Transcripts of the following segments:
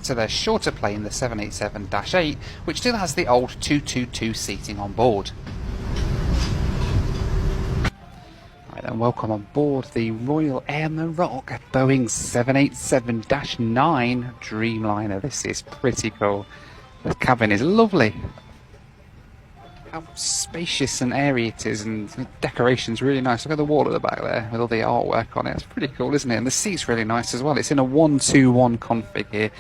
to their shorter plane, the 787-8, which still has the old 222 seating on board. Right then, welcome on board the Royal Air Maroc Boeing 787-9 Dreamliner. This is pretty cool. The cabin is lovely. How spacious and airy it is, and the decoration's really nice. Look at the wall at the back there with all the artwork on it. It's pretty cool, isn't it? And the seat's really nice as well. It's in a 1-2-1 config here.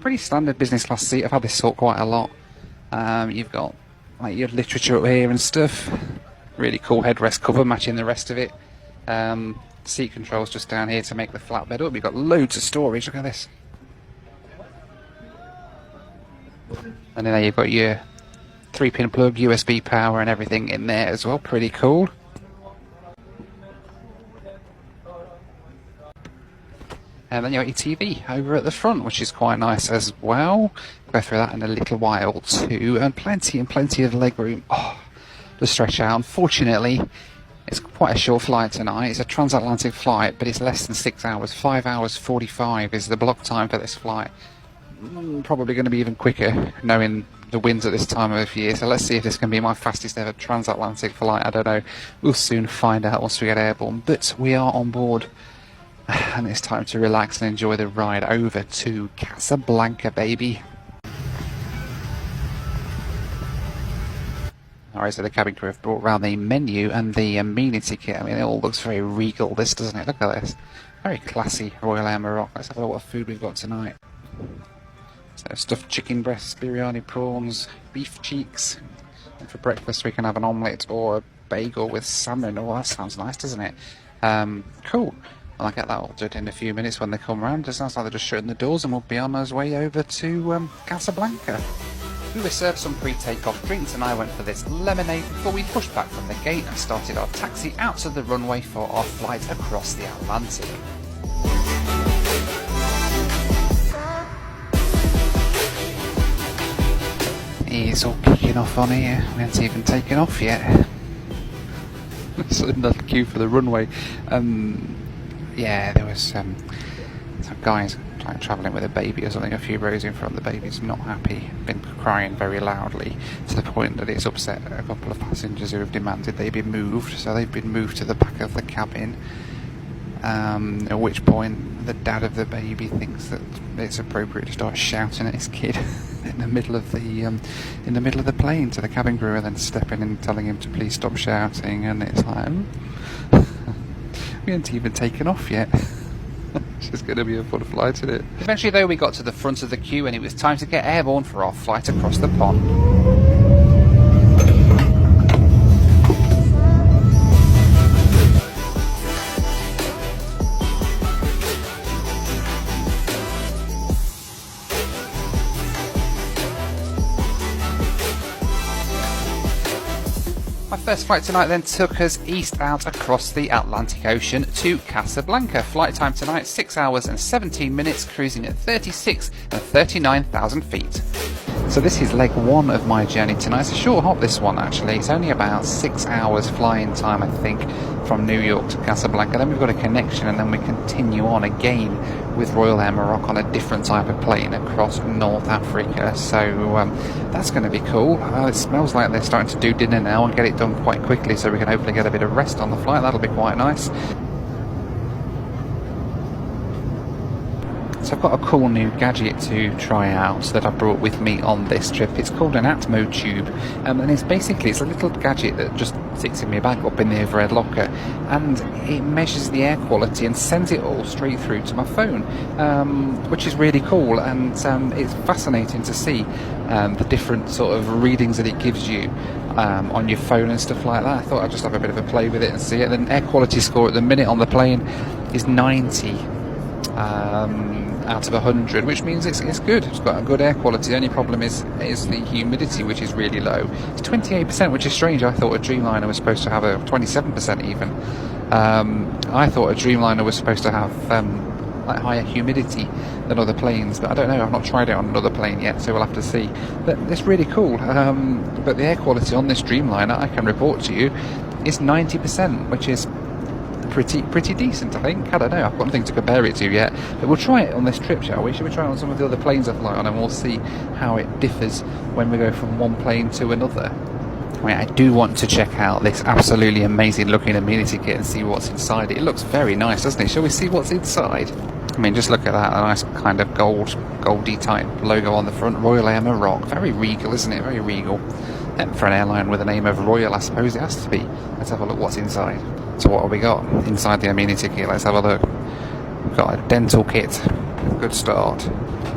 Pretty standard business class seat. I've had this sort quite a lot. You've got like your literature up here and stuff. Really cool headrest cover matching the rest of it. Seat controls just down here to make the flatbed up. You've got loads of storage. Look at this. And then there you've got your 3-pin plug, USB power and everything in there as well. Pretty cool. And then you've got your TV over at the front, which is quite nice as well. We'll go through that in a little while too. And plenty of legroom. Oh, to stretch out. Unfortunately, it's quite a short flight tonight. It's a transatlantic flight, but it's less than 6 hours. 5 hours 45 is the block time for this flight. Probably going to be even quicker, knowing the winds at this time of year. So let's see if this can be my fastest ever transatlantic flight. I don't know. We'll soon find out once we get airborne. But we are on board, and it's time to relax and enjoy the ride over to Casablanca, baby. Alright, so the cabin crew have brought around the menu and the amenity kit. I mean, it all looks very regal, this, doesn't it? Look at this. Very classy Royal Air Maroc. Let's have a look what food we've got tonight. So stuffed chicken breasts, biryani prawns, beef cheeks. And for breakfast we can have an omelette or a bagel with salmon. Oh, that sounds nice, doesn't it? Cool. Well, I'll get that ordered in a few minutes when they come round. It sounds like they're just shutting the doors and we'll be on our way over to Casablanca. We were served some pre-takeoff drinks and I went for this lemonade before we pushed back from the gate and started our taxi out to the runway for our flight across the Atlantic. It's all kicking off on here. We haven't even taken off yet. It's in the queue for the runway. Yeah, there was some guys like travelling with a baby or something a few rows in front. The baby's not happy, been crying very loudly to the point that it's upset a couple of passengers who have demanded they be moved. So they've been moved to the back of the cabin. At which point the dad of the baby thinks that it's appropriate to start shouting at his kid in the middle of the plane to the cabin crew, and then stepping in and telling him to please stop shouting. And it's like, we haven't even taken off yet. It's just going to be a fun flight, isn't it? Eventually though, we got to the front of the queue and it was time to get airborne for our flight across the pond. My first flight tonight then took us east out across the Atlantic Ocean to Casablanca. Flight time tonight 6 hours and 17 minutes, cruising at 36 and 39,000 feet. So this is leg one of my journey tonight. It's a short hop, this one actually. It's only about 6 hours flying time, I think, from New York to Casablanca. Then we've got a connection and then we continue on again with Royal Air Maroc on a different type of plane across North Africa. So that's going to be cool. It smells like they're starting to do dinner now and get it done quite quickly so we can hopefully get a bit of rest on the flight. That'll be quite nice. So I've got a cool new gadget to try out that I brought with me on this trip. It's called an Atmo tube, and it's a little gadget that just sits in my bag up in the overhead locker, and it measures the air quality and sends it all straight through to my phone, which is really cool. And it's fascinating to see the different sort of readings that it gives you on your phone and stuff like that. I thought I'd just have a bit of a play with it and see it. And the air quality score at the minute on the plane is 90 out of 100, which means it's good. It's got a good air quality. The only problem is the humidity, which is really low. It's 28%, which is strange. I thought a Dreamliner was supposed to have a 27% even. I thought a Dreamliner was supposed to have like higher humidity than other planes, but I don't know. I've not tried it on another plane yet, so we'll have to see. But it's really cool. But the air quality on this Dreamliner, I can report to you, is 90%, which is pretty decent, I think. I don't know, I've got nothing to compare it to yet, but we'll try it on this trip, shall we? Should we try it on some of the other planes I fly on, and we'll see how it differs when we go from one plane to another. I mean, I do want to check out this absolutely amazing looking amenity kit and see what's inside it. It looks very nice, doesn't it? Shall we see what's inside? I mean, just look at that, a nice kind of goldy type logo on the front. Royal Air Maroc, very regal, isn't it? Very regal. For an airline with the name of Royal, I suppose it has to be. Let's have a look what's inside. So what have we got inside the amenity kit? Let's have a look. We've got a dental kit. Good start.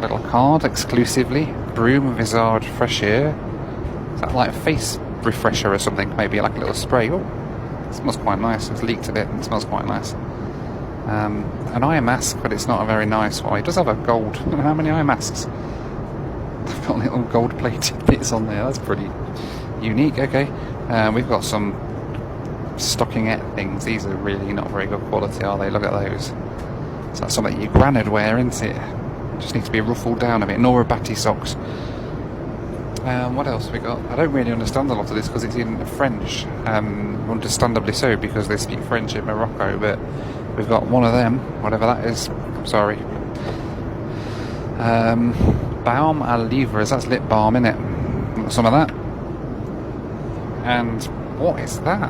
Little card exclusively. Broom, Visage, Fresh Air. Is that like a face refresher or something? Maybe like a little spray. Oh, it smells quite nice. It's leaked a bit and it smells quite nice. An eye mask, but it's not a very nice one. It does have a gold. I don't know how many eye masks. They've got little gold plated bits on there. That's pretty unique. Okay, we've got some stockingette things. These are really not very good quality, are they? Look at those. So that's something your gran would wear, isn't it? Just need to be ruffled down a bit. Nora Batty socks. What else have we got? I don't really understand a lot of this because it's in French. Understandably so, because they speak French in Morocco, but we've got one of them, whatever that is. I'm sorry. Balm à lèvres, that's lip balm, innit? Some of that. And what is that?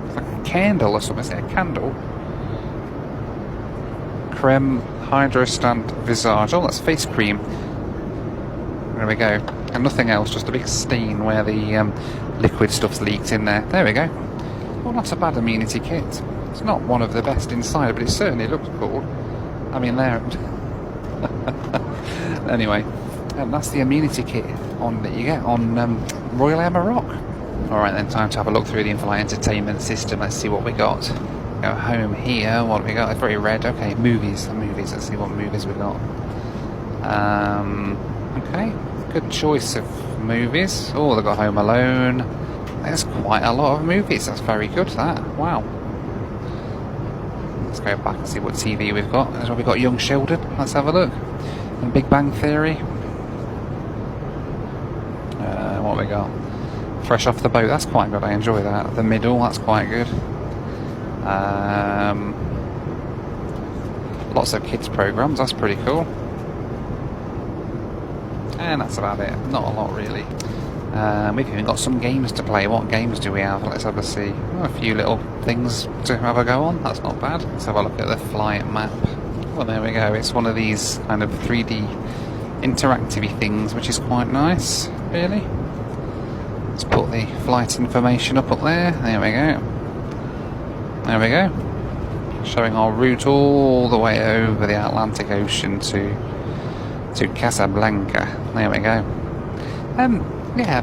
It's like a candle or something. Is it a candle? Creme Hydro Stand Visage. Oh, that's face cream. There we go. And nothing else, just a big stain where the liquid stuff's leaked in there. There we go. Well, not a bad amenity kit. It's not one of the best inside, but it certainly looks cool. I mean, there. Anyway, that's the amenity kit that you get on Royal Air Maroc. Alright then, time to have a look through the in-flight entertainment system. Let's see what we got. Go home here, what have we got? It's very red. Okay, movies. Let's see what movies we got. Okay, good choice of movies. Oh, they've got Home Alone. There's quite a lot of movies. That's very good, that. Wow. Let's go back and see what TV we've got. That's what we've got. Young Sheldon. Let's have a look. And Big Bang Theory. What have we got? Fresh Off the Boat. That's quite good. I enjoy that. The Middle. That's quite good. Lots of kids programs. That's pretty cool. And that's about it. Not a lot really. We've even got some games to play. What games do we have? Let's have a see. Oh, a few little things to have a go on. That's not bad. Let's have a look at the flight map. Well, there we go. It's one of these kind of 3D interactive things, which is quite nice, really. Let's put the flight information up there. There we go. There we go. Showing our route all the way over the Atlantic Ocean to Casablanca. There we go. Yeah.